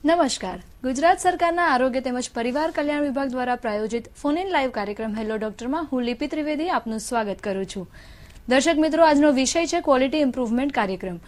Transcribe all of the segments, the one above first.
નમસ્કાર. ગુજરાત સરકારના આરોગ્ય તેમજ પરિવાર કલ્યાણ વિભાગ દ્વારા પ્રાયોજિત ફોન ઇન લાઈવ કાર્યક્રમ હેલો ડોક્ટરમાં હું લિપિ ત્રિવેદી આપનું સ્વાગત કરું છું. દર્શક મિત્રો, આજનો વિષય છે ક્વોલિટી ઇમ્પ્રુવમેન્ટ કાર્યક્રમ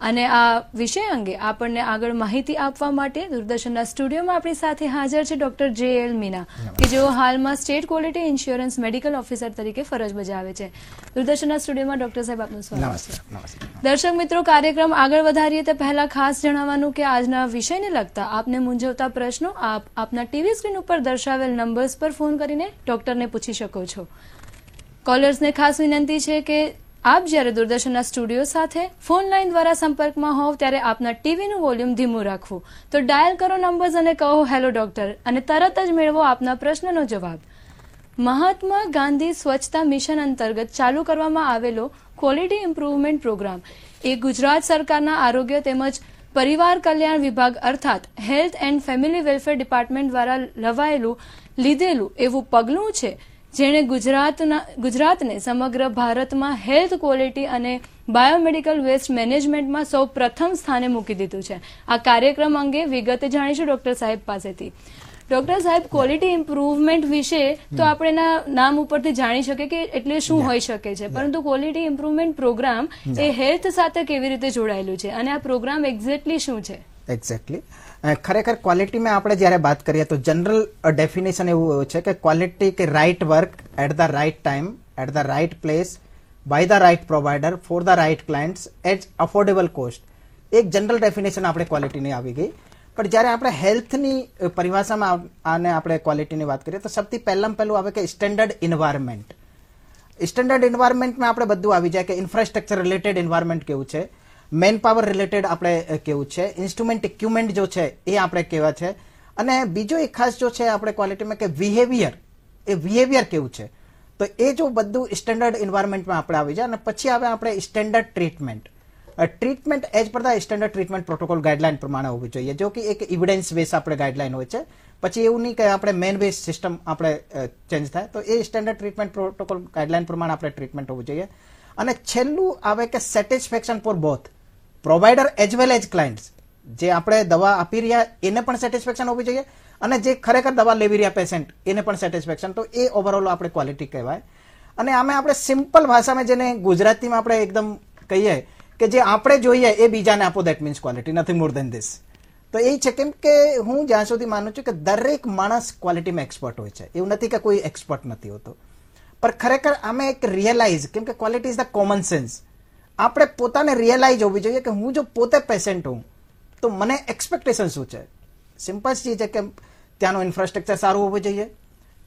અને આ વિષય અંગે આપણને આગળ માહિતી આપવા માટે દૂરદર્શનના સ્ટુડિયોમાં આપણી સાથે હાજર છે ડોક્ટર જે.એલ. મીના, કે જેઓ હાલમાં state quality insurance medical officer તરીકે ફરજ બજાવે છે. દૂરદર્શનના સ્ટુડિયોમાં ડોક્ટર સાહેબ આપનું સ્વાગત છે. દર્શક મિત્રો, કાર્યક્રમ આગળ વધારીએ તે પહેલા ખાસ જણાવવાનું કે આજના વિષયને લગતા આપને મૂંઝવતા પ્રશ્નો આપ આપના ટીવી સ્ક્રીન ઉપર દર્શાવેલ નંબર્સ પર ફોન કરીને ડોક્ટરને પૂછી શકો છો. કોલર્સને ખાસ વિનંતી છે કે આપ જ્યારે દૂરદર્શનના સ્ટુડિયો સાથે ફોન લાઈન દ્વારા સંપર્કમાં હોવ ત્યારે આપના ટીવીનું વોલ્યુમ ધીમું રાખવું. તો ડાયલ કરો નંબર્સ અને કહો હેલો ડોક્ટર અને તરત જ મેળવો આપના પ્રશ્નનો જવાબ. મહાત્મા ગાંધી સ્વચ્છતા મિશન અંતર્ગત ચાલુ કરવામાં આવેલો ક્વોલિટી ઇમ્પ્રુવમેન્ટ પ્રોગ્રામ એ ગુજરાત સરકારના આરોગ્ય તેમજ પરિવાર કલ્યાણ વિભાગ અર્થાત health and family welfare department દ્વારા લીધેલું એવું પગલું છે જેણે ગુજરાતને સમગ્ર ભારતમાં હેલ્થ ક્વોલિટી અને બાયોમેડિકલ વેસ્ટ મેનેજમેન્ટમાં સૌ પ્રથમ સ્થાને મૂકી દીધું છે. આ કાર્યક્રમ અંગે વિગતે જાણીશું ડોક્ટર સાહેબ પાસેથી. ડોક્ટર સાહેબ, ક્વોલિટી ઇમ્પ્રુવમેન્ટ વિશે તો આપણે એના નામ ઉપરથી જાણી શકીએ કે એટલે શું હોઈ શકે છે, પરંતુ ક્વોલિટી ઇમ્પ્રુવમેન્ટ પ્રોગ્રામ એ હેલ્થ સાથે કેવી રીતે જોડાયેલું છે અને આ પ્રોગ્રામ એક્ઝેક્ટલી શું છે? એક્ઝેક્ટલી ખરેખર ક્વોલિટીમાં આપણે જ્યારે વાત કરીએ તો જનરલ ડેફિનેશન એવું છે કે ક્વોલિટી કે right work at the right time at the right place by the right provider for the right clients at affordable cost. એક જનરલ ડેફિનેશન આપણે ક્વોલિટીની આવી ગઈ. પણ જ્યારે આપણે હેલ્થની પરિભાષામાં આને આપણે ક્વોલિટીની વાત કરીએ તો સૌથી પહેલું આવે કે સ્ટેન્ડર્ડ ઇન્વાયરમેન્ટ. સ્ટેન્ડર્ડ ઇન્વાયરમેન્ટમાં આપણે બધું આવી જાય કે ઇન્ફ્રાસ્ટ્રક્ચર રિલેટેડ ઇન્વાયરમેન્ટ કેવું છે, મેન પાવર રિલેટેડ આપણે કેવું છે, ઇન્સ્ટ્રુમેન્ટ ઇક્વિપમેન્ટ જો છે એ આપણે કેવા છે, અને બીજો એક ખાસ જો છે આપણે ક્વોલિટીમાં કે બિહેવિયર કેવું છે. તો એ જો બધું સ્ટેન્ડર્ડ ઇન્વાયરમેન્ટમાં આપણે આવી જાય અને પછી આવે આપણે standard treatment as per the standard treatment protocol guideline પ્રમાણે હોવી જોઈએ, જો કે એક ઇવિડન્સ બેઝ આપણે ગાઈડલાઈન હોય છે. પછી એવું નહીં કે આપણે મેન બેઝ સિસ્ટમ આપણે ચેન્જ થાય. તો એ સ્ટેન્ડર્ડ ટ્રીટમેન્ટ પ્રોટોકોલ ગાઈડલાઈન પ્રમાણે આપણે ટ્રીટમેન્ટ હોવું જોઈએ. અને છેલ્લું આવે કે satisfaction for both provider as well as clients. જે આપણે દવા આપી રહ્યા એને પણ સેટિસ્ફેક્શન હોવી જોઈએ અને જે ખરેખર દવા લેવી રહ્યા પેશન્ટ એને પણ સેટિસ્ફેક્શન. તો એ ઓવરઓલ આપણે ક્વોલિટી કહેવાય. અને આમે આપણે સિમ્પલ ભાષામાં જેને ગુજરાતીમાં આપણે એકદમ કહીએ કે જે આપણે જોઈએ એ બીજાને આપો, that means quality, nothing more than this. તો એ છે કેમ કે હું જ્યાં સુધી માનું છું કે દરેક માણસ ક્વોલિટીમાં એક્સપર્ટ હોય છે. એવું નથી કે કોઈ એક્સપર્ટ નથી હોતો, પણ ખરેખર આમે એક રિયલાઇઝ, કેમ કે quality is the common sense. આપણે પોતાને રિયલાઇઝ હોવી જોઈએ કે હું જો પોતે પેશન્ટ હું તો મને એક્સપેક્ટેશન શું છે. સિમ્પલ ચીજ છે કે ત્યાંનું ઇન્ફ્રાસ્ટ્રક્ચર સારું હોવું જોઈએ,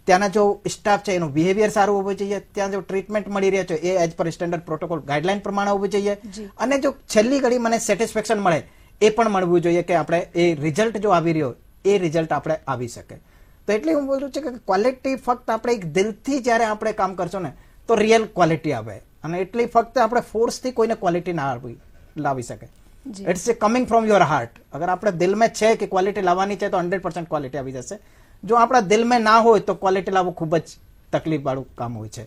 ત્યાંના જો સ્ટાફ છે એનું બિહેવિયર સારું હોવું જોઈએ, ત્યાં જો ટ્રીટમેન્ટ મળી રહ્યા છે એ as per standard protocol guideline પ્રમાણે હોવું જોઈએ, અને જો છેલ્લી ઘડી મને સેટિસ્ફેક્શન મળે એ પણ મળવું જોઈએ કે આપણે એ રિઝલ્ટ જો આવી રહ્યો એ રિઝલ્ટ આપણે આવી શકે. તો એટલે હું બોલું છું કે ક્વોલિટી ફક્ત આપણે એક દિલથી જ્યારે આપણે કામ કરશો ને તો રિયલ ક્વોલિટી આવે. અને એટલી ફક્ત આપણે ફોર્સથી કોઈને ક્વોલિટી ના લાવી શકે. It's coming from your heart. અગર આપણે દિલમાં છે કે ક્વોલિટી લાવવાની છે તો 100% ક્વોલિટી આવી જશે. જો આપણા દિલમાં ના હોય તો ક્વોલિટી લાવવું ખૂબ જ તકલીફ વાળું કામ હોય છે.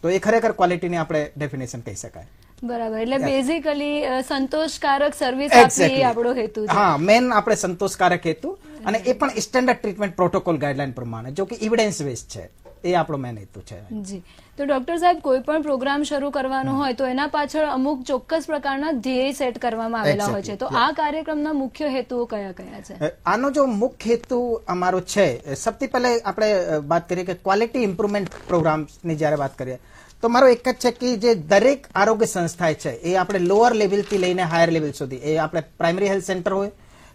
તો એ ખરેખર ક્વોલિટીની આપણે ડેફિનેશન કહી શકાય. બરાબર. એટલે બેઝિકલી સંતોષકારક સર્વિસ આપવી આપણો હેતુ છે. હા, મેન આપણે સંતોષકારક હેતુ, અને એ પણ સ્ટેન્ડર્ડ ટ્રીટમેન્ટ પ્રોટોકોલ ગાઈડલાઈન પ્રમાણે, જો કે એવિડન્સ બેઝ છે. એ આપણો મેન હેતુ છે. જી. તો ડોક્ટર સાહેબ, કોઈ પણ પ્રોગ્રામ શરૂ કરવાનો હોય તો એના પાછળ અમુક ચોક્કસ પ્રકારના ધ્યેય સેટ કરવામાં આવેલા હોય છે. તો આ કાર્યક્રમના મુખ્ય હેતુઓ કયા કયા છે? આનો જો મુખ્ય હેતુ અમારો છે, સૌથી પહેલા આપણે વાત કરીએ કે ક્વોલિટી ઇમ્પ્રુવમેન્ટ પ્રોગ્રામ્સની જ્યારે વાત કરીએ તો મારો એક જ છે કે જે દરેક આરોગ્ય સંસ્થા છે એ આપણે લોઅર લેવલથી લઈને હાયર લેવલ સુધી, એ આપણે પ્રાઇમરી હેલ્થ સેન્ટર હોય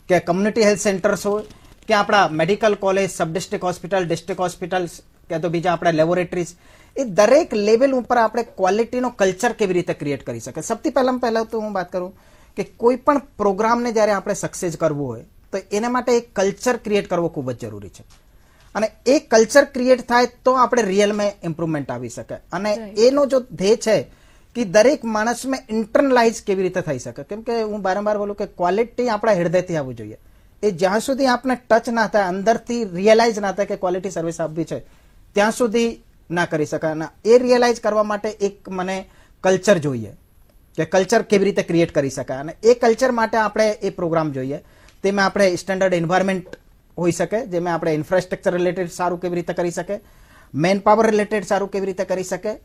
કે કમ્યુનિટી હેલ્થ સેન્ટર્સ હોય કે આપણા medical college, sub district hospital, district hospitals કે તો બીજા આપણા લેબોરેટરીઝ, એ દરેક લેવલ ઉપર આપણે ક્વોલિટીનો કલ્ચર કેવી રીતે ક્રિએટ કરી શકે. સૌથી પહેલા તો હું વાત કરું કે કોઈ પણ પ્રોગ્રામને જ્યારે આપણે સક્સેસ કરવું હોય તો એના માટે એક કલ્ચર ક્રિએટ કરવો ખૂબ જ જરૂરી છે. અને એ કલ્ચર ક્રિએટ થાય તો આપણે રિયલમાં ઇમ્પ્રુવમેન્ટ આવી શકે. અને એનો જો ધ્યેય છે કે દરેક માણસમાં ઇન્ટરનલાઇઝ કેવી રીતે થઈ શકે. કેમ કે હું વારંવાર બોલું કે ક્વોલિટી આપણા હૃદયથી આવવું જોઈએ. એ જ્યાં સુધી આપણે ટચ ના થાય, અંદરથી રિયલાઇઝ ના થાય કે ક્વોલિટી સર્વિસ આપવી છે, ત્યાં સુધી ના કરી શકાય. અને એ રિયલાઇઝ કરવા માટે એક મને કલ્ચર જોઈએ કે કલ્ચર કેવી રીતે ક્રિએટ કરી શકાય, અને એ કલ્ચર માટે આપણે એ પ્રોગ્રામ જોઈએ. તેમાં આપણે સ્ટેન્ડર્ડ એન્વાયરમેન્ટ હોઈ શકે, જેમાં આપણે ઇન્ફ્રાસ્ટ્રક્ચર રિલેટેડ સારું કેવી રીતે કરી શકે, મેન પાવર રિલેટેડ સારું કેવી રીતે કરી શકે,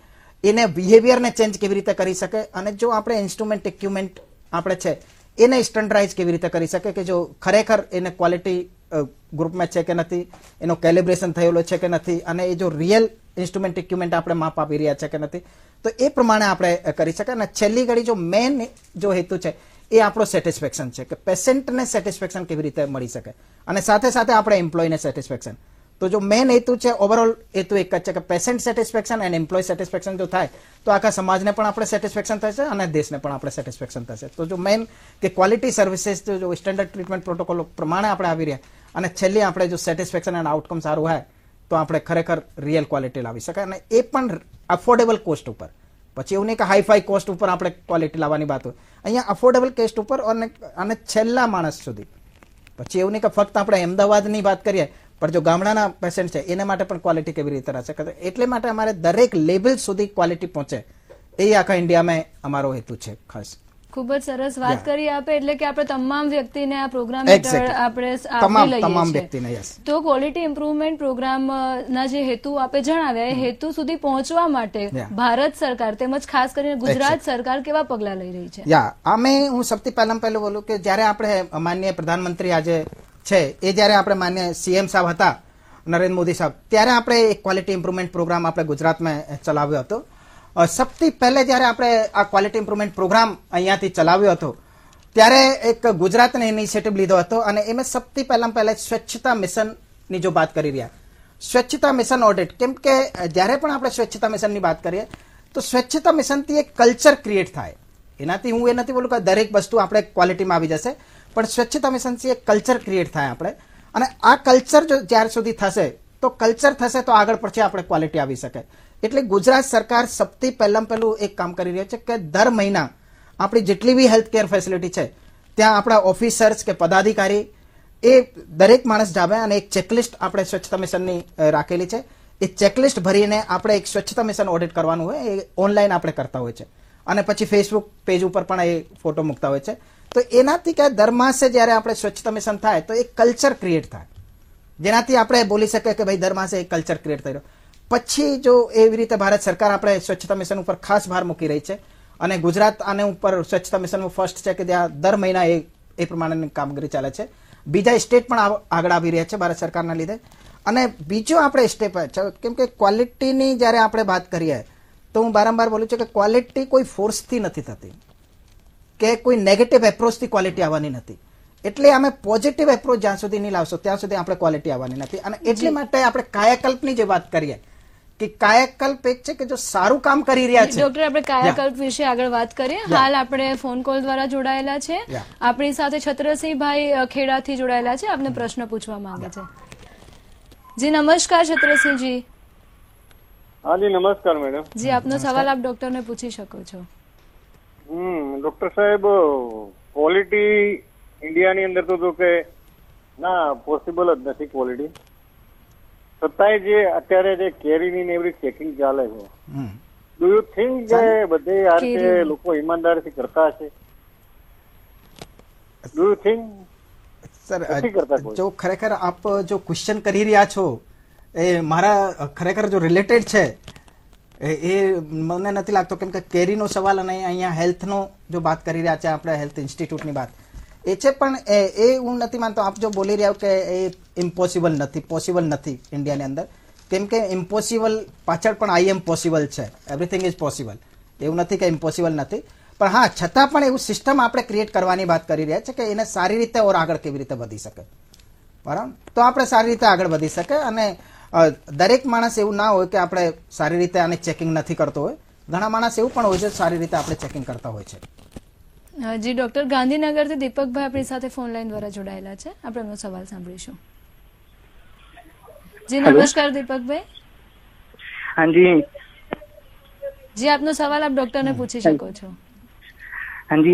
એને બિહેવિયરને ચેન્જ કેવી રીતે કરી શકે, અને જો આપણે ઇન્સ્ટ્રુમેન્ટ ઇક્વિપમેન્ટ આપણે છે એને સ્ટેન્ડર્ડાઇઝ કેવી રીતે કરી શકે કે જો ખરેખર એને ક્વોલિટી ગ્રુપમાં છે કે નથી, એનો કેલિબ્રેશન થયેલો છે કે નથી, અને એ જો રિયલ ઇન્સ્ટ્રુમેન્ટ ઇક્વિપમેન્ટ આપણે માપ આપી રહ્યા છે કે નથી, તો એ પ્રમાણે આપણે કરી શકાય. અને છેલ્લી ઘડી જો મેન જો હેતુ છે એ આપણો સેટિસ્ફેક્શન છે કે પેશન્ટને સેટિસ્ફેક્શન કેવી રીતે મળી શકે, અને સાથે સાથે આપણે એમ્પ્લોયને સેટિસ્ફેક્શન. તો જો મેન હેતુ છે, ઓવરઓલ હેતુ એક જ છે કે patient satisfaction and employee satisfaction જો થાય તો આખા સમાજને પણ આપણે સેટિસ્ફેક્શન થશે અને દેશને પણ આપણે સેટિસ્ફેક્શન થશે. તો જો મેન કે ક્વોલિટી સર્વિસીસ જો સ્ટેન્ડર્ડ ટ્રીટમેન્ટ પ્રોટોકોલ પ્રમાણે આપણે આવી રહ્યા અને છેલ્લી આપણે જો સેટિસ્ફેક્શન એન્ડ આઉટકમ સારું હોય તો આપણે ખરેખર રિયલ ક્વોલિટી લાવી શકાય, અને એ પણ અફોર્ડેબલ કોસ્ટ ઉપર. પછી એવું નહીં કે હાઈફાઈ કોસ્ટ ઉપર આપણે ક્વોલિટી લાવવાની વાત હોય, અહીંયા અફોર્ડેબલ કોસ્ટ ઉપર અને છેલ્લા માણસ સુધી. પછી એવું નહીં કે ફક્ત આપણે અમદાવાદની વાત કરીએ, પણ જો ગામડાના પેશન્ટ છે એના માટે પણ ક્વોલિટી કેવી રીતે રહેશે. એટલે માટે અમારે દરેક લેવલ સુધી ક્વોલિટી પહોંચે એ આખા ઇન્ડિયામાં અમારો હેતુ છે ખાસ. ખૂબ જ સરસ વાત કરી આપે, એટલે કે આપણે તમામ વ્યક્તિને આ પ્રોગ્રામ હેઠળ આપણે આપી લઈએ છીએ. તો ક્વોલિટી ઇમ્પ્રુવમેન્ટ પ્રોગ્રામ ના જે હેતુ આપે જણાવ્યા એ હેતુ સુધી પહોંચવા માટે ભારત સરકાર તેમજ ખાસ કરીને ગુજરાત સરકાર કેવા પગલા લઈ રહી છે? આમે હું સૌથી પહેલા બોલું કે જયારે આપણે માનનીય પ્રધાનમંત્રી આજે છે એ જયારે આપણે માન્ય સીએમ સાહેબ હતા નરેન્દ્ર મોદી સાહેબ, ત્યારે આપણે એક ક્વોલિટી ઇમ્પ્રુવમેન્ટ પ્રોગ્રામ આપણે ગુજરાતમાં ચલાવ્યો હતો. સૌથી પહેલે જયારે આપણે આ ક્વોલિટી ઇમ્પ્રુવમેન્ટ પ્રોગ્રામ અહીંયાથી ચલાવ્યો હતો ત્યારે એક ગુજરાતને ઇનિશિયેટિવ લીધો હતો, અને એમાં સૌથી પહેલા સ્વચ્છતા મિશનની જો વાત કરી રહ્યા, સ્વચ્છતા મિશન ઓડિટ. કેમ કે જયારે પણ આપણે સ્વચ્છતા મિશનની વાત કરીએ તો સ્વચ્છતા મિશનથી એક કલ્ચર ક્રિએટ થાય. એનાથી હું એ નથી બોલું કે દરેક વસ્તુ આપણે ક્વોલિટીમાં આવી જશે, પણ સ્વચ્છતા મિશનથી એક કલ્ચર ક્રિએટ થાય આપણે, અને આ કલ્ચર જો જ્યાર સુધી થશે તો કલ્ચર થશે તો આગળ પછી આપણે ક્વોલિટી આવી શકે. એટલે ગુજરાત સરકાર સૌથી પહેલું એક કામ કરી રહ્યો છે કે દર મહિના આપણી જેટલી બી હેલ્થ કેર ફેસિલિટી છે ત્યાં આપણા ઓફિસર્સ કે પદાધિકારી એ દરેક માણસ જાવે અને એક ચેકલિસ્ટ આપણે સ્વચ્છતા મિશનની રાખેલી છે. એ ચેકલિસ્ટ ભરીને આપણે એક સ્વચ્છતા મિશન ઓડિટ કરવાનું હોય, એ ઓનલાઈન આપણે કરતા હોય છે, અને પછી ફેસબુક પેજ ઉપર પણ એ ફોટો મૂકતા હોય છે. તો એનાથી કે દર માસે જ્યારે આપણે સ્વચ્છતા મિશન થાય તો એક કલ્ચર ક્રિએટ થાય, જેનાથી આપણે બોલી શકીએ કે ભાઈ દર માસે એક કલ્ચર ક્રિએટ થઈ રહ્યો. પછી જો એવી રીતે ભારત સરકાર આપણે સ્વચ્છતા મિશન ઉપર ખાસ ભાર મૂકી રહી છે, અને ગુજરાત આને ઉપર સ્વચ્છતા મિશનમાં ફર્સ્ટ છે કે ત્યાં દર મહિના એ પ્રમાણેની કામગીરી ચાલે છે. બીજા સ્ટેટ પણ આગળ આવી રહ્યા છે ભારત સરકારના લીધે. અને બીજો આપણે સ્ટેપ છે, કેમ કે ક્વોલિટીની જ્યારે આપણે વાત કરીએ તો હું વારંવાર બોલું છું કે ક્વોલિટી કોઈ ફોર્સથી નથી થતી કે કોઈ નેગેટિવ એપ્રોચથી ક્વોલિટી આવવાની નથી. એટલે અમે પોઝિટિવ એપ્રોચ જ્યાં સુધી નહીં લાવશો ત્યાં સુધી આપણે ક્વોલિટી આવવાની નથી. અને એટલે માટે આપણે કાયાકલ્પની જે વાત કરીએ કે કાયાકલ્પ એક છે કે જો સારું કામ કરી રહ્યા છે. ડોક્ટર, આપણે કાયાકલ્પ વિશે આગળ વાત કરીએ. હાલ આપણે ફોન કોલ દ્વારા જોડાયેલા છે. આપણી સાથે છત્રસિંહભાઈ ખેડાથી જોડાયેલા છે, આપને પ્રશ્ન પૂછવા માંગે છે. જી નમસ્કાર છત્રસિંહજી. हाँ जी नमस्कार मैडम. જી આપનો સવાલ આપ ડોક્ટરને પૂછી શકો છો. ડોક્ટર સાહેબ, ક્વોલિટી ઇન્ડિયાની અંદર તો કે ના પોસિબલ જ નથી ક્વોલિટી, છતાંય જે અત્યારે જે કેરીની ને એવરી ચેકિંગ ચાલે છે, ડુ યુ થિંક કે બધે આ રીતે લોકો ઈમાનદારીથી કરતા હશે? Do you think? સર, જો ખરેખર આપ જો ક્વેશ્ચન કરી રહ્યા છો એ મારા ખરેખર જો રિલેટેડ છે એ મને નથી લાગતો, કેમ કે કેરીનો સવાલ અને અહીંયા હેલ્થનો જો વાત કરી રહ્યા છે આપણે, હેલ્થ ઇન્સ્ટિટ્યૂટની વાત એ છે, પણ એ હું નથી માનતો. આપ જો બોલી રહ્યા કે એ ઇમ્પોસિબલ નથી, પોસિબલ નથી ઇન્ડિયાની અંદર, કેમ કે ઇમ્પોસિબલ પાછળ પણ આઈ એમ પોસિબલ છે. એવરીથિંગ ઇઝ પોસિબલ, એવું નથી કે ઇમ્પોસિબલ નથી. પણ હા, છતાં પણ એવું સિસ્ટમ આપણે ક્રિએટ કરવાની વાત કરી રહ્યા છે કે એને સારી રીતે ઓર આગળ કેવી રીતે વધી શકે, બરાબર? તો આપણે સારી રીતે આગળ વધી શકે, અને દરેક માણસ એવું ના હોય કે આપણે સારી રીતે આને ચેકિંગ નથી કરતો હોય. ઘણા માણસ એવું પણ હોય છે સારી રીતે આપણે ચેકિંગ કરતા હોય છે. જી ડોક્ટર, ગાંધીનગરથી દીપકભાઈ આપણી સાથે ફોન લાઈન દ્વારા જોડાયેલા છે, આપણે એમનો સવાલ સાંભળીશું. જી નમસ્કાર દીપકભાઈ. हाँ जी. जी आपनो सवाल आप डॉक्टर ने पूछी सको છો. हाँ जी,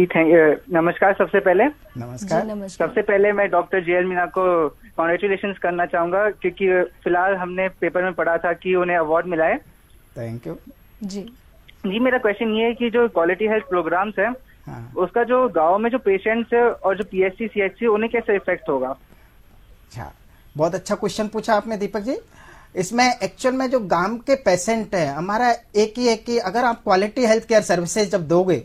नमस्कार. सबसे पहले नमस्कार. सबसे पहले मैं डॉक्टर जे.एल. मीना को कॉन्ग्रेचुलेशन करना चाहूंगा, क्योंकि फिलहाल हमने पेपर में पढ़ा था कि उन्हें अवार्ड मिला है. Thank you. जी जी, मेरा क्वेश्चन ये है कि जो क्वालिटी हेल्थ प्रोग्राम्स है हाँ। उसका जो गांव में जो पेशेंट्स है और जो पीएचसी सीएचसी उन्हें कैसे इफेक्ट होगा? अच्छा, बहुत अच्छा क्वेश्चन पूछा आपने दीपक जी। इसमें एक्चुअल में जो गांव के पेशेंट है, हमारा एक ही अगर आप क्वालिटी हेल्थ केयर सर्विसेज जब दोगे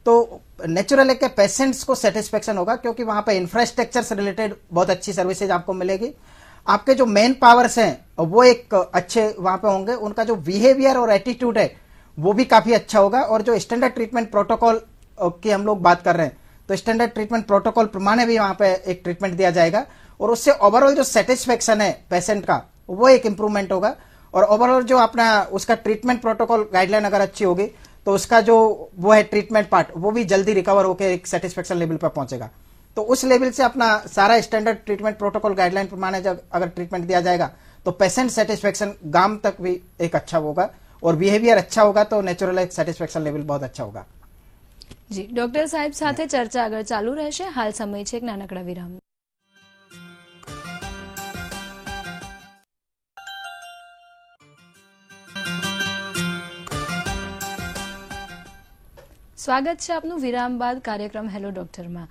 तो नेचुरल है कि पेशेंट्स को सेटिस्फेक्शन होगा, क्योंकि वहां पे इंफ्रास्ट्रक्चर से रिलेटेड बहुत अच्छी सर्विसेज आपको मिलेगी। आपके जो मेन पावर्स हैं वो एक अच्छे वहां पे होंगे, उनका जो बिहेवियर और एटीट्यूड है वो भी काफी अच्छा होगा। और जो स्टैंडर्ड ट्रीटमेंट प्रोटोकॉल की हम लोग बात कर रहे हैं, तो स्टैंडर्ड ट्रीटमेंट प्रोटोकॉल प्रमाणे भी वहां पे एक ट्रीटमेंट दिया जाएगा, और उससे ओवरऑल जो सेटिस्फेक्शन है पेशेंट का वो एक इंप्रूवमेंट होगा। और ओवरऑल जो अपना उसका ट्रीटमेंट प्रोटोकॉल गाइडलाइन अगर अच्छी होगी तो उसका जो वो है ट्रीटमेंट पार्ट वो भी जल्दी रिकवर होकर एक सेटिस्फेक्शन लेवल पर पहुंचेगा। तो उस लेवल से अपना सारा स्टैंडर्ड ट्रीटमेंट प्रोटोकॉल गाइडलाइन प्रमाणे जब अगर ट्रीटमेंट दिया जाएगा तो पेशेंट सेटिस्फेक्शन गांव तक भी एक अच्छा होगा, और बिहेवियर अच्छा होगा तो नेचुरल एक सेटिस्फेक्शन लेवल बहुत अच्छा होगा। જી ડોક્ટર સાહેબ સાથે ચર્ચા આગળ ચાલુ રહેશે. હાલ સમય છે એક નાનકડા વિરામનો. સ્વાગત છે આપનું વિરામ બાદ કાર્યક્રમ હેલો ડોક્ટરમાં.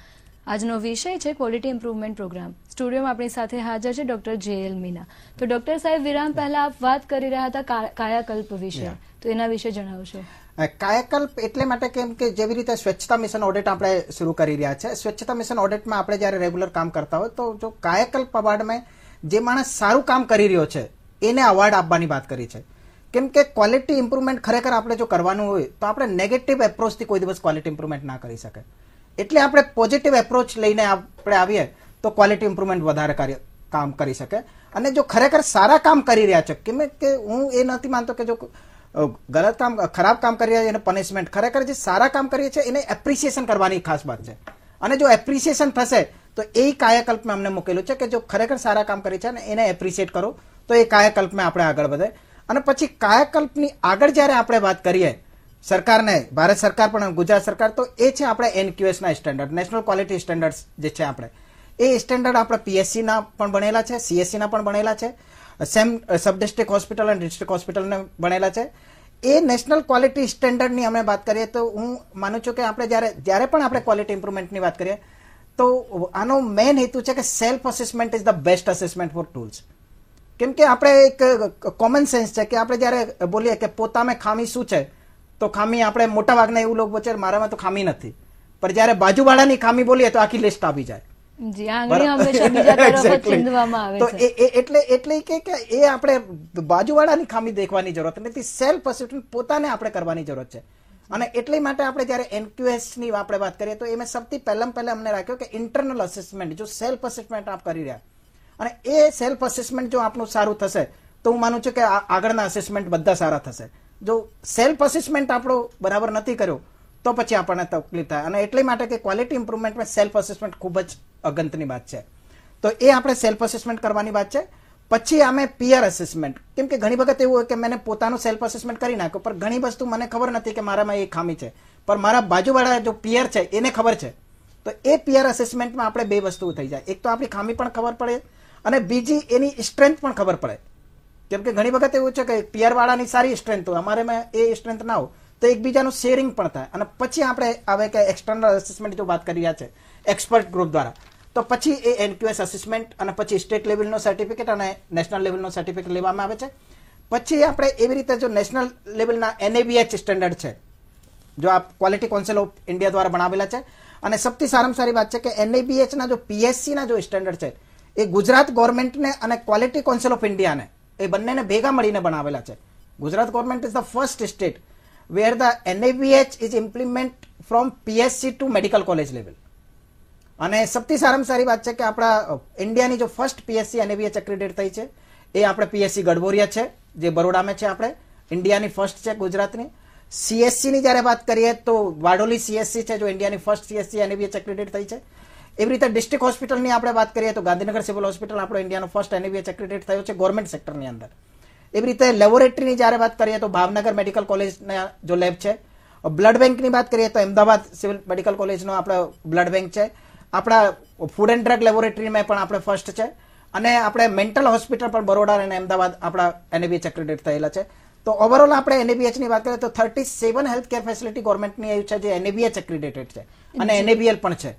આજનો વિષય છે ક્વોલિટી ઇમ્પ્રુવમેન્ટ પ્રોગ્રામ. સ્ટુડિયોમાં આપણી સાથે હાજર છે ડોક્ટર JL મીના. તો ડોક્ટર સાહેબ, વિરામ પહેલા આપ વાત કરી રહ્યા હતા કાયાકલ્પ વિશે, તો એના વિશે જણાવશો. કાયાકલ્પ એટલે માટે કેમ કે જેવી રીતે સ્વચ્છતા મિશન ઓડિટ આપણે શરૂ કરી રહ્યા છે, સ્વચ્છતા મિશન ઓડિટમાં આપણે જ્યારે રેગ્યુલર કામ કરતા હોય તો જો કાયાકલ્પ અવોર્ડમાં જે માણસ સારું કામ કરી રહ્યો છે એને અવોર્ડ આપવાની વાત કરી છે. કેમ કે ક્વોલિટી ઇમ્પ્રુવમેન્ટ ખરેખર આપણે જો કરવાનું હોય તો આપણે નેગેટિવ એપ્રોચથી કોઈ દિવસ ક્વોલિટી ઇમ્પ્રુવમેન્ટ ના કરી શકે. એટલે આપણે પોઝિટિવ એપ્રોચ લઈને આપણે આવીએ તો ક્વોલિટી ઇમ્પ્રુવમેન્ટ વધારે કામ કરી શકે. અને જો ખરેખર સારા કામ કરી રહ્યા છે, કેમ કે હું એ નથી માનતો કે જો ગલત કામ ખરાબ કામ કરી રહ્યા છે એને પનિશમેન્ટ, ખરેખર જે સારા કામ કરીએ છીએ એને એપ્રિસિએશન કરવાની ખાસ વાત છે. અને જો એપ્રિસિએશન થશે તો એ કાયાકલ્પમાં અમને મૂકેલું છે કે જો ખરેખર સારા કામ કરી છે ને એને એપ્રિસિએટ કરો તો એ કાયાકલ્પમાં આપણે આગળ વધે. અને પછી કાયાકલ્પની આગળ જ્યારે આપણે વાત કરીએ સરકારને, ભારત સરકાર પણ ગુજરાત સરકાર, તો એ છે આપણે NQS ના સ્ટેન્ડર્ડ, નેશનલ ક્વોલિટી સ્ટેન્ડર્ડ જે છે આપણે એ સ્ટેન્ડર્ડ આપણે PSC ના પણ બનેલા છે, CSC ના પણ બનેલા છે, સેમ સબ ડિસ્ટ્રિક્ટ હોસ્પિટલ અને ડિસ્ટ્રિક્ટ હોસ્પિટલને બનેલા છે. એ નેશનલ ક્વોલિટી સ્ટેન્ડર્ડની અમે વાત કરીએ તો હું માનું છું કે આપણે જ્યારે પણ આપણે ક્વોલિટી ઇમ્પ્રુવમેન્ટની વાત કરીએ તો આનો મેઇન હેતુ છે કે self assessment is the best assessment for tools. કેમ કે આપણે એક કોમન સેન્સ છે કે આપણે જ્યારે બોલીએ કે પોતામાં ખામી શું છે તો ખામી આપણે મોટા ભાગના એવું લોકો છે મારામાં તો ખામી નથી, પણ જ્યારે બાજુવાળાની ખામી બોલીએ તો આખી લિસ્ટ આવી જાય. જી, આંગળી હંમેશા બીજા તરફ જ ચીંધવામાં આવે તો છે. એટલે કે એ આપણે બાજુવાળાની ખામી દેખવાની જરૂરત નથી, સેલ્ફ અસેસમેન્ટ પોતાને આપણે કરવાની જરૂરત છે. અને એટલે માટે આપણે જ્યારે NQS ની આપણે વાત કરીએ તો એમાં સૌથી પહેલા અમને રાખ્યો કે ઇન્ટરનલ અસેસમેન્ટ, જો સેલ્ફ અસેસમેન્ટ આપ કરી રહ્યા અને એ સેલ્ફ અસેસમેન્ટ જો આપણું સારું થશે તો હું માનું છું કે આગળના અસેસમેન્ટ બધા સારા થશે. જો સેલ્ફ અસેસમેન્ટ આપણો બરાબર નથી કર્યો તો પછી આપણને તકલીફ થાય. અને એટલે માટે કે ક્વોલિટી ઇમ્પ્રુવમેન્ટમાં સેલ્ફ અસેસમેન્ટ ખૂબ જ અગત્યની વાત છે. તો એ આપણે સેલ્ફ અસેસમેન્ટ કરવાની વાત છે. પછી અમે પિયર અસેસમેન્ટ, કેમ કે ઘણી વખત એવું હોય કે મેં પોતાનું સેલ્ફ અસેસમેન્ટ કરી નાખ્યો પણ ઘણી વસ્તુ મને ખબર નથી કે મારામાં એ ખામી છે, પણ મારા બાજુવાળા જો પિયર છે એને ખબર છે. તો એ પિયર અસેસમેન્ટમાં આપણે બે વસ્તુઓ થઈ જાય, એક તો આપણી ખામી પણ ખબર પડે અને બીજી એની સ્ટ્રેન્થ પણ ખબર પડે. કેમ કે ઘણી વખત એવું છે કે પિયર વાળાની સારી સ્ટ્રેન્થ હોય, અમારેમાં એ સ્ટ્રેન્થ ના હોય તો એકબીજાનું શેરિંગ પણ થાય. અને પછી આપણે આવે કે એક્સટર્નલ અસેસમેન્ટ જો વાત કરી રહ્યા છે એક્સપર્ટ ગ્રુપ દ્વારા, તો પછી એ NQS અસેસમેન્ટ અને પછી સ્ટેટ લેવલનો સર્ટિફિકેટ અને નેશનલ લેવલનો સર્ટિફિકેટ લેવામાં આવે છે. પછી આપણે એવી રીતે જો નેશનલ લેવલના NABH સ્ટેન્ડર્ડ છે, જો આ ક્વોલિટી કાઉન્સિલ ઓફ ઇન્ડિયા દ્વારા બનાવેલા છે. અને સૌથી સારામાં સારી વાત છે કે NABH ના જો PSC ના જો સ્ટેન્ડર્ડ છે એ ગુજરાત ગવર્મેન્ટને અને ક્વોલિટી કાઉન્સિલ ઓફ ઇન્ડિયાને એ બંનેને ભેગા મળીને બનાવેલા છે. Gujarat government is the first state where the NABH is implement from PSC to medical college level. અને સૌથી સારામાં સારી વાત છે કે આપણા ઇન્ડિયાની જો ફર્સ્ટ PSC NABH એક્રેડિટ થઈ છે એ આપણે PSC ગઢબોરિયા છે જે બરોડામાં છે, આપણે ઇન્ડિયાની ફર્સ્ટ છે ગુજરાતની. CSC ની જ્યારે વાત કરીએ તો વાડોલી CSC છે જો ઇન્ડિયાની ફર્સ્ટ CSC NABH એક્રેડિટ થઈ છે. એવી રીતે ડિસ્ટ્રિક્ટ હોસ્પિટલની આપણે વાત કરીએ તો ગાંધીનગર સિવિલ હોસ્પિટલ આપણો ઇન્ડિયાનો ફર્સ્ટ NABH એક્રેડિટ થયો છે ગવર્મેન્ટ સેક્ટરની અંદર. એવી રીતે લેબોરેટરીની જ્યારે વાત કરીએ તો ભાવનગર મેડિકલ કોલેજના જો લેબ છે. બ્લડ બેંકની વાત કરીએ તો અમદાવાદ સિવિલ મેડિકલ કોલેજનો આપણો બ્લડ બેંક છે. આપણા ફૂડ એન્ડ ડ્રગ લેબોરેટરીમાં પણ આપણે ફર્સ્ટ છે. અને આપણે મેન્ટલ હોસ્પિટલ પણ બરોડા અને અમદાવાદ આપણા NABH એક્રેડિટ થયેલા છે. તો ઓવરઓલ આપણે NABH ની વાત કરીએ તો 37 હેલ્થ કેર ફેસિલિટી ગવર્મેન્ટની એવી છે જે NABH એક્રેડિટેડ છે અને NABL પણ છે.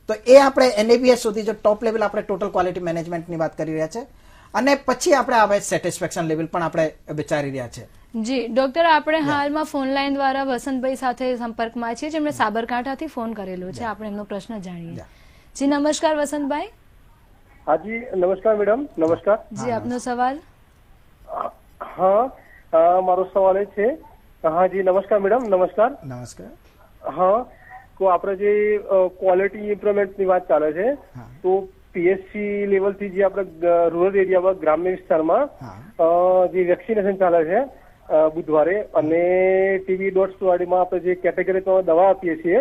તો એ આપણે NABH સુધી જો ટોપ લેવલ આપણે ટોટલ ક્વોલિટી મેનેજમેન્ટની વાત કરી રહ્યા છે અને પછી આપણે આવે સેટિસ્ફેક્શન લેવલ પણ આપણે વિચારી રહ્યા છે. જી ડોક્ટર, આપણે હાલમાં ફોન લાઈન દ્વારા વસંતભાઈ સાથે સંપર્કમાં છીએ જેમણે સાબરકાંઠાથી ફોન કરેલો છે. આપણે એમનો પ્રશ્ન જાણીએ. જી નમસ્કાર વસંતભાઈ. હાજી નમસ્કાર મેડમ. નમસ્કાર. જી આપનો સવાલ. હા, મારો સવાલ એ છે. હાજી નમસ્કાર મેડમ. નમસ્કાર. નમસ્કાર. હા, તો આપણે જે ક્વોલિટી ઇમ્પ્રુવમેન્ટ ની વાત ચાલે છે, તો PSC લેવલ થી જે આપણે રૂરલ એરિયામાં ગ્રામ્ય વિસ્તારમાં જે વેક્સિનેશન ચાલે છે બુધવારે, અને TB.વાડીમાં આપણે જે કેટેગરી દવા આપીએ છીએ,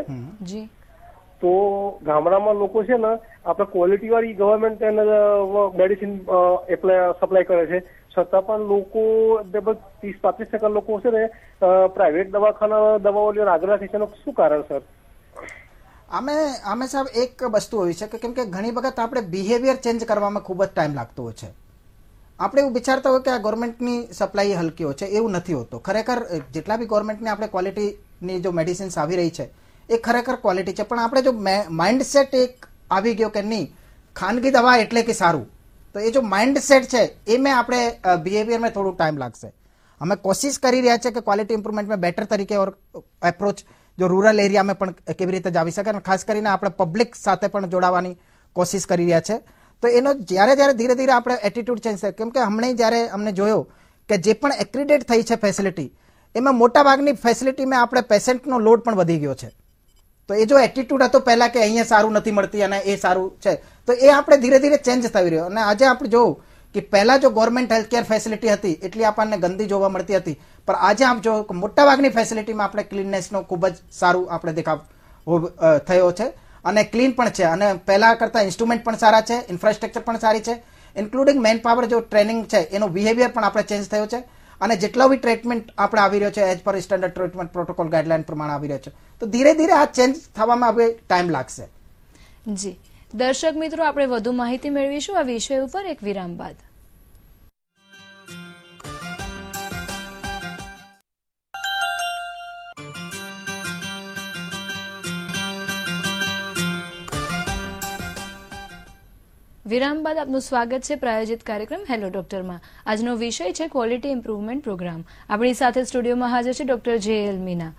તો ગામડામાં લોકો છે ને આપણે ક્વોલિટી વાળી ગવર્મેન્ટ મેડિસિન સપ્લાય કરે છે, છતાં પણ લોકો 30-35% લોકો છે ને પ્રાઇવેટ દવાખાના દવાઓ લેવા આગ્રહ છે. શું કારણ સર? આમે સાહેબ એક વસ્તુ હોય છે કે કેમ કે ઘણી વખત આપણે બિહેવિયર ચેન્જ કરવામાં ખૂબ જ ટાઈમ લાગતો હોય છે. આપણે એવું વિચારતા હોય કે આ ગવર્મેન્ટની સપ્લાય હલકી હોય છે, એવું નથી હોતું. ખરેખર જેટલા બી ગવર્મેન્ટની આપણે ક્વોલિટીની જો મેડિસિન્સ આવી રહી છે એ ખરેખર ક્વોલિટી છે, પણ આપણે જો માઇન્ડસેટ એક આવી ગયો કે નહીં ખાનગી દવા એટલે કે સારું, તો એ જો માઇન્ડસેટ છે એ મેં આપણે બિહેવિયરમાં થોડું ટાઈમ લાગશે. અમે કોશિશ કરી રહ્યા છે કે ક્વોલિટી ઇમ્પ્રુવમેન્ટમાં બેટર તરીકે ઓર એપ્રોચ જો રૂરલ એરિયામાં પણ કેવી રીતે જાવી શકે, અને ખાસ કરીને આપણે પબ્લિક સાથે પણ જોડાવાની કોશિશ કરી રહ્યા છે. તો એનો જ્યારે ધીરે ધીરે આપણે એટીટ્યુડ ચેન્જ થાય, કેમ કે હમણાં જ્યારે અમને જોયો કે જે પણ એક્રેડિટ થઈ છે ફેસિલિટી, એમાં મોટા ભાગની ફેસિલિટીમાં આપણે પેશન્ટનો લોડ પણ વધી ગયો છે. તો એ જો એટીટ્યુડ હતો પહેલા કે અહીંયા સારું નથી મળતી અને એ સારું છે, તો એ આપણે ધીરે ધીરે ચેન્જ થઈ રહ્યો. અને આજે આપણે જોવું કે પહેલા જો ગવર્મેન્ટ હેલ્થકેર ફેસિલિટી હતી એટલી આપણને ગંદી જોવા મળતી હતી, પણ આજે આપ જો મોટા ભાગની ફેસિલિટીમાં આપણે ક્લીનનેસનો ખૂબ જ સારું આપણે દેખાવ થયો છે અને ક્લીન પણ છે, અને પહેલા કરતા ઇન્સ્ટ્રુમેન્ટ પણ સારા છે, ઇન્ફ્રાસ્ટ્રક્ચર પણ સારી છે, ઇન્ક્લુડિંગ મેન પાવર જો ટ્રેનિંગ છે એનો બિહેવિયર પણ આપણે ચેન્જ થયો છે, અને જેટલો બી ટ્રીટમેન્ટ આપણે આવી રહ્યો છે as per standard treatment protocol guideline પ્રમાણે આવી રહ્યો છે. તો ધીરે ધીરે આ ચેન્જ થવામાં હવે ટાઈમ લાગશે. જી દર્શક મિત્રો, આપણે વધુ માહિતી મેળવીશું આ વિષય ઉપર એક વિરામ બાદ. વિરામ બાદ આપનું સ્વાગત છે પ્રાયોજિત કાર્યક્રમ હેલો ડોક્ટરમાં. આજનો વિષય છે ક્વોલિટી ઇમ્પ્રુવમેન્ટ પ્રોગ્રામ. આપણી સાથે સ્ટુડિયોમાં હાજર છે ડોક્ટર JL મીના.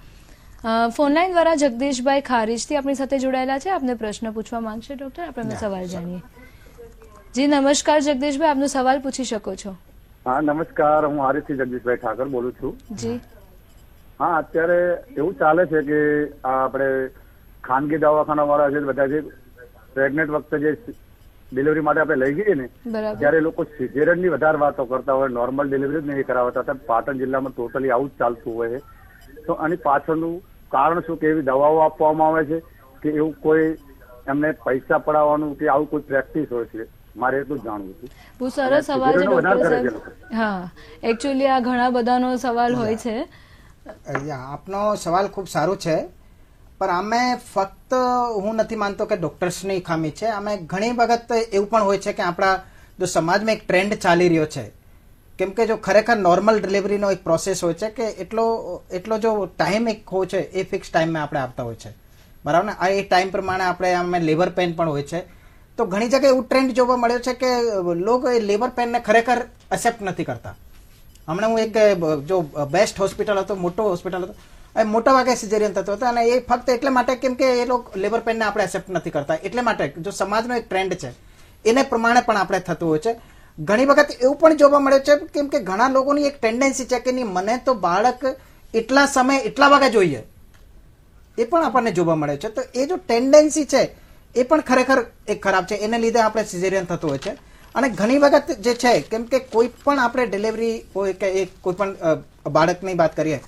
ફોનલાઈન દ્વારા જગદીશભાઈ ખારીજથી આપણી સાથે જોડાયેલા છે. આપને પ્રશ્ન પૂછવા માંગશે ડોક્ટર, આપણે સવાલ જાણીએ. જી નમસ્કાર જગદીશભાઈ, આપનો સવાલ પૂછી શકો છો. હા નમસ્કાર, હું હારીજથી જગદીશભાઈ ઠાકર બોલું છું. જી હા, અત્યારે એવું ચાલે છે કે આપણે ખાનગી દવાખાના વાળા છે બધા જે પ્રેગ્નેન્ટ વખતે જે ડિલિવરી માટે આપણે લઈ જઈએ ને ત્યારે લોકો સિઝેરિયન ની વધારે વાતો કરતા હોય, નોર્મલ ડિલિવરી જ નહીં કરાવતા. પાટણ જિલ્લામાં ટોટલી આવું જ ચાલતું હોય. તો આની પાછળનું કારણ શું, કે એવી દવાઓ આપવામાં આવે છે કે એવું કોઈ એમને પૈસા પડાવવાનું કે આવું કોઈ પ્રેક્ટિસ હોય છે? મારે એટલું જાણવું છે. બહુ સરસ સવાલ છે ડોક્ટર સાહેબ. હા, એકચ્યુઅલી આ ઘણા બધાનો સવાલ હોય છે. આપનો સવાલ ખૂબ સારું છે, પણ આમે ફક્ત હું નથી માનતો કે ડોક્ટર્સની ખામી છે. આમે ઘણી વખત એવું પણ હોય છે કે આપણા જો સમાજમાં એક ટ્રેન્ડ ચાલી રહ્યો છે, કેમ કે જો ખરેખર નોર્મલ ડિલિવરીનો એક પ્રોસેસ હોય છે કે એટલો જો ટાઈમ એક હોય છે એ ફિક્સ ટાઈમમાં આપણે આપતા હોય છે, બરાબર ને? એ ટાઈમ પ્રમાણે આપણે આમે લેબર પેન પણ હોય છે. તો ઘણી જગ્યાએ એવું ટ્રેન્ડ જોવા મળ્યો છે કે લોકો એ લેબર પેનને ખરેખર એક્સેપ્ટ નથી કરતા. હમણાં હું એક જો બેસ્ટ હોસ્પિટલ હતો, મોટો હોસ્પિટલ હતો, મોટા ભાગે સિઝેરિયન થતો હતો, અને એ ફક્ત એટલે માટે કેમ કે એ લોકો લેબર પેનને આપણે એક્સેપ્ટ નથી કરતા, એટલે માટે જો સમાજનો એક ટ્રેન્ડ છે એને પ્રમાણે પણ આપણે થતું હોય છે. ઘણી વખત એવું પણ જોવા મળે છે કેમ કે ઘણા લોકોની એક ટેન્ડન્સી છે કે નહીં મને તો બાળક એટલા સમય એટલા વાગે જોઈએ, એ પણ આપણને જોવા મળે છે. તો એ જો ટેન્ડન્સી છે એ પણ ખરેખર એક ખરાબ છે, એને લીધે આપણે સિઝેરિયન થતું હોય છે. અને ઘણી વખત જે છે કેમ કે કોઈ પણ આપણે ડિલિવરી હોય કે કોઈ પણ બાળકની વાત કરીએ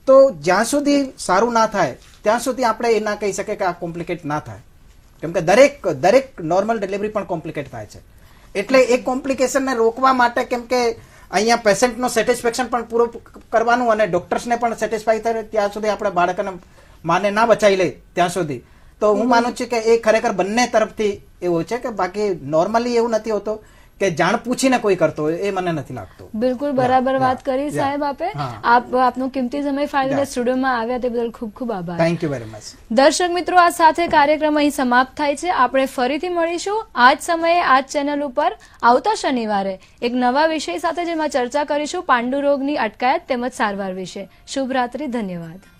તો જ્યાં સુધી સારું ના થાય ત્યાં સુધી આપણે એ ના કહી શકીએ કે આ કોમ્પ્લિકેટ ના થાય, કેમ કે દરેક નોર્મલ ડિલિવરી પણ કોમ્પ્લિકેટ થાય છે. એટલે એ કોમ્પ્લિકેશનને રોકવા માટે કેમ કે અહીંયા પેશન્ટનો સેટિસ્ફેક્શન પણ પૂરું કરવાનું અને ડોક્ટર્સને પણ સેટિસ્ફાય થાય ત્યાં સુધી આપણે બાળકને માને ના બચાવી લે ત્યાં સુધી. તો હું માનું છું કે એ ખરેખર બંને તરફથી એવું છે કે બાકી નોર્મલી એવું નથી હોતું કે જાણ પૂછીને કોઈ કરતો હોય એ મને નથી લાગતું. બિલકુલ બરાબર વાત કરી સાહેબ આપે. આપનો કિંમતી સમય ફાળવીને સ્ટુડિયોમાં આવ્યા તે બદલ ખૂબ ખૂબ આભાર. Thank you very much. દર્શક મિત્રો, આ સાથે કાર્યક્રમ અહીં સમાપ્ત થાય છે. આપણે ફરીથી મળીશું આ જ સમયે આ જ ચેનલ ઉપર આવતા શનિવારે એક નવા વિષય સાથે, જેમાં ચર્ચા કરીશું પાંડુ રોગની અટકાયત તેમજ સારવાર વિશે. શુભ રાત્રિ. ધન્યવાદ.